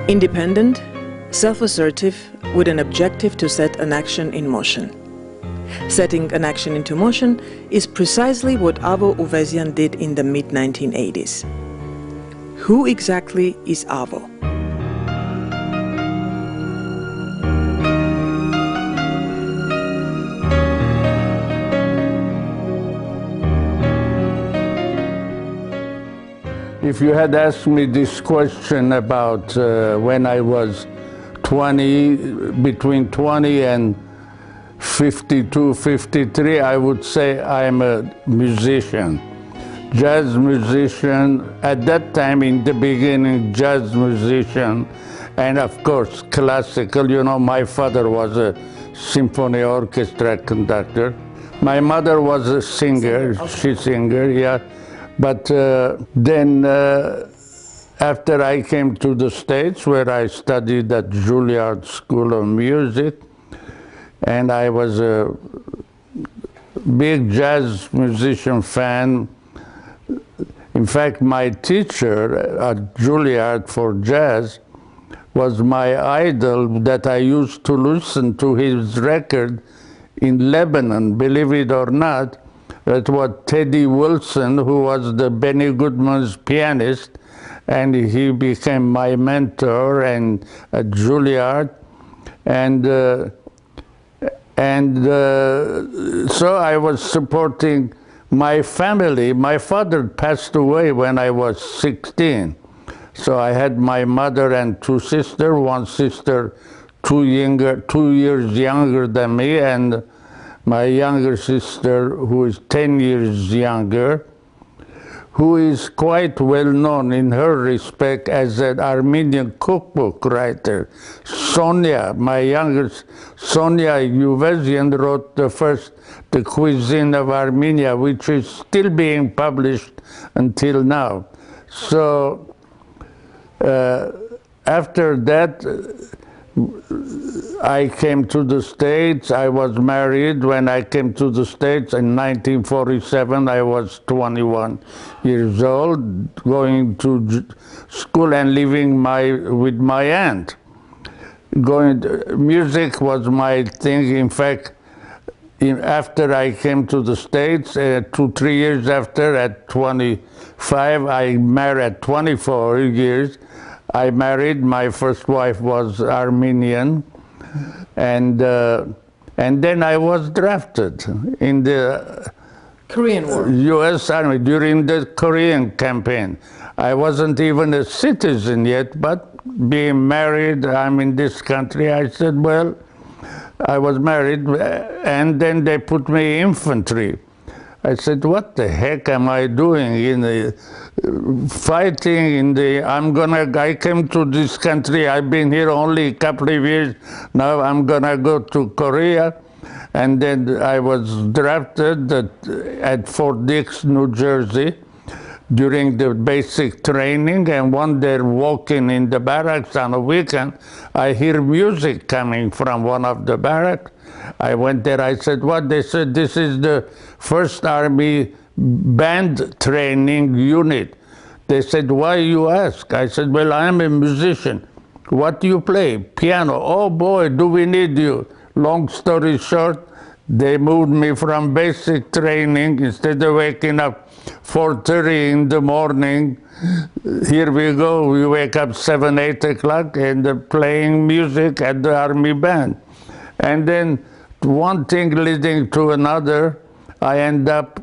Independent, self-assertive, with an objective to set an action in motion. Setting an action into motion is precisely what Avo Uvesian did in the mid-1980s. Who exactly is Avo? If you had asked me this question about when I was 20, between 20 and 52, 53, I would say I'm a musician, jazz musician. At that time, in the beginning, jazz musician, and of course, classical. You know, my father was a symphony orchestra conductor. My mother was a singer, she's a singer, yeah. But then after I came to the States, where I studied at Juilliard School of Music, and I was a big jazz musician fan. In fact, my teacher at Juilliard for jazz was my idol that I used to listen to his record in Lebanon, believe it or not. That was Teddy Wilson, who was the Benny Goodman's pianist, and he became my mentor and at Juilliard. So I was supporting my family. My father passed away when I was 16. So I had my mother and two sisters, one sister 2 years younger than me, and my younger sister, who is 10 years younger, who is quite well known in her respect as an Armenian cookbook writer. Sonia, my younger, Sonia Uvesian wrote the Cuisine of Armenia, which is still being published until now. So after that, I came to the States. I was married when I came to the States in 1947. I was 21 years old, going to school and living with my aunt. Music was my thing. In fact, after I came to the States, 2-3 years after, at 25, I married. At 24 years, I married. My first wife was Armenian, and then I was drafted in the Korean War. U.S. Army during the Korean campaign. I wasn't even a citizen yet, but being married, I'm in this country. I said, well, I was married, and then they put me in infantry. I said, what the heck am I doing in the fighting in the, I came to this country, I've been here only a couple of years, now I'm gonna go to Korea. And then I was drafted at Fort Dix, New Jersey, during the basic training, and one day walking in the barracks on a weekend, I hear music coming from one of the barracks. I went there, I said, what? They said, this is the 1st Army band training unit. They said, why you ask? I said, well, I'm a musician. What do you play? Piano. Oh boy, do we need you. Long story short, they moved me from basic training. Instead of waking up 4:30 in the morning, here we go, we wake up 7, 8 o'clock and playing music at the Army band. And then one thing leading to another, I end up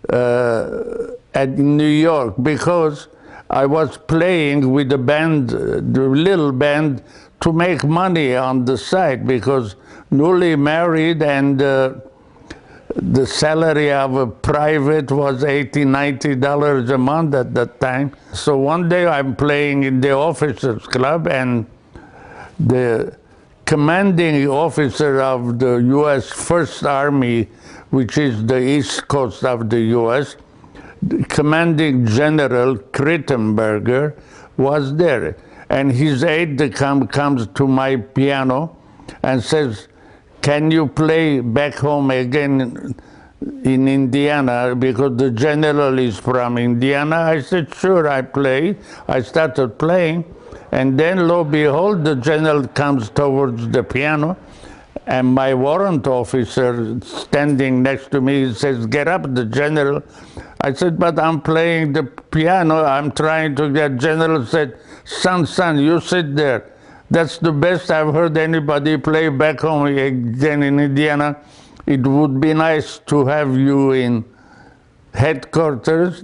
at New York because I was playing with the band, the little band, to make money on the side, because newly married and the salary of a private was $80, $90 a month at that time. So one day I'm playing in the officers club, and the commanding officer of the U.S. First Army, which is the East Coast of the U.S., commanding General Krittenberger was there. And his aide-de-camp comes to my piano and says, can you play back home again in Indiana, because the general is from Indiana? I said, sure, I played. I started playing, And then, lo and behold, the general comes towards the piano, and my warrant officer standing next to me, he says, "Get up, the general." I said, "But I'm playing the piano. I'm trying to get." General said, son, you sit there. That's the best I've heard anybody play back home again in Indiana. It would be nice to have you in headquarters.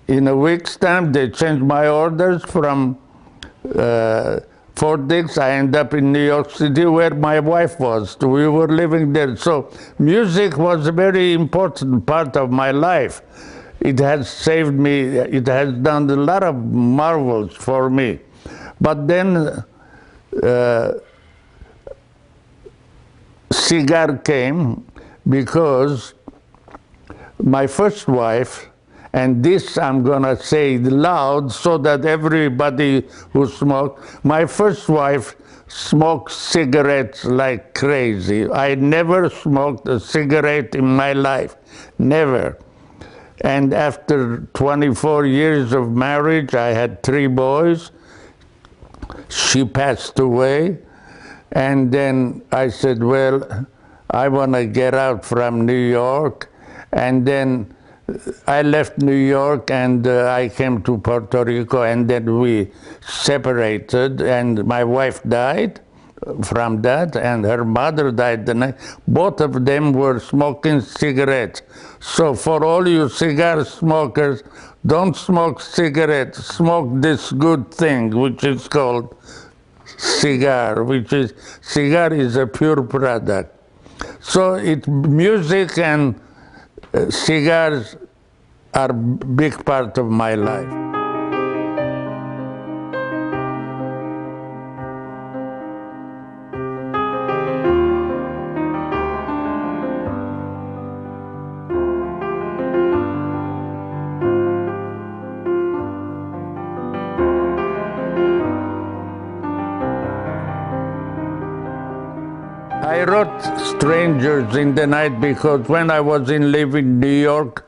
In a week's time, they changed my orders from Fort Dix. I ended up in New York City, where my wife was. We were living there. So music was a very important part of my life. It has saved me. It has done a lot of marvels for me. But then cigar came, because my first wife, and this I'm gonna say loud so that everybody who smoked, my first wife smoked cigarettes like crazy. I never smoked a cigarette in my life, never. And after 24 years of marriage, I had 3 boys. She passed away. And then I said, well, I want to get out from New York. And then I left New York, and I came to Puerto Rico, and then we separated, and my wife died from that, and her mother died the night. Both of them were smoking cigarettes. So for all you cigar smokers, don't smoke cigarettes, smoke this good thing, which is called cigar, cigar is a pure product. So music and cigars are a big part of my life. I wrote Strangers in the Night because when I was living in New York,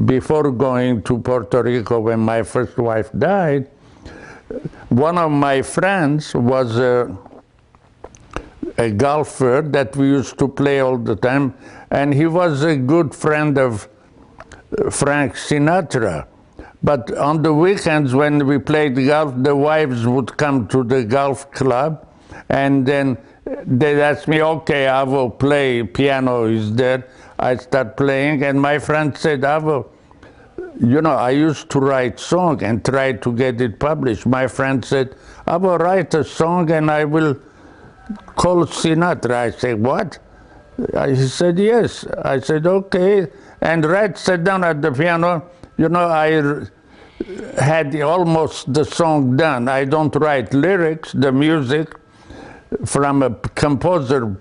before going to Puerto Rico when my first wife died, one of my friends was a golfer that we used to play all the time, and he was a good friend of Frank Sinatra. But on the weekends when we played golf, the wives would come to the golf club, and then they'd ask me, okay, Avo, play, piano is there. I start playing, and my friend said, Avo, you know, I used to write song and try to get it published. My friend said, Avo, write a song and I will call Sinatra. I said, what? He said, yes. I said, okay. And Red sat down at the piano. You know, I had almost the song done. I don't write lyrics, the music, from a composer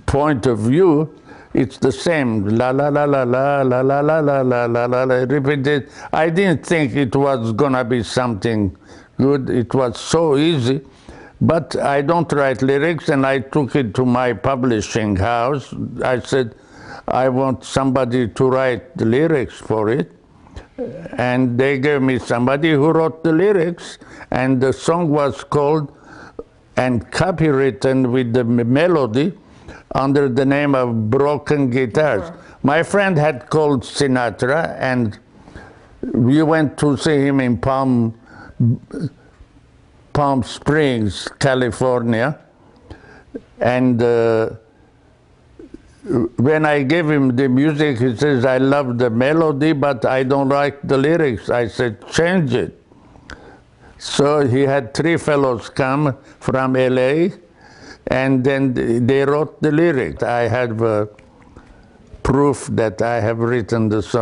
point of view, it's the same. La la la la la la la la la la la la la. Repeated. I didn't think it was gonna be something good. It was so easy. But I don't write lyrics, and I took it to my publishing house. I said, I want somebody to write the lyrics for it. And they gave me somebody who wrote the lyrics, and the song was called and copywritten with the melody under the name of Broken Guitars. My friend had called Sinatra, and we went to see him in Palm Springs, California. And when I gave him the music, he says, I love the melody, but I don't like the lyrics. I said, change it. So he had 3 fellows come from LA, and then they wrote the lyrics. I have proof that I have written the song.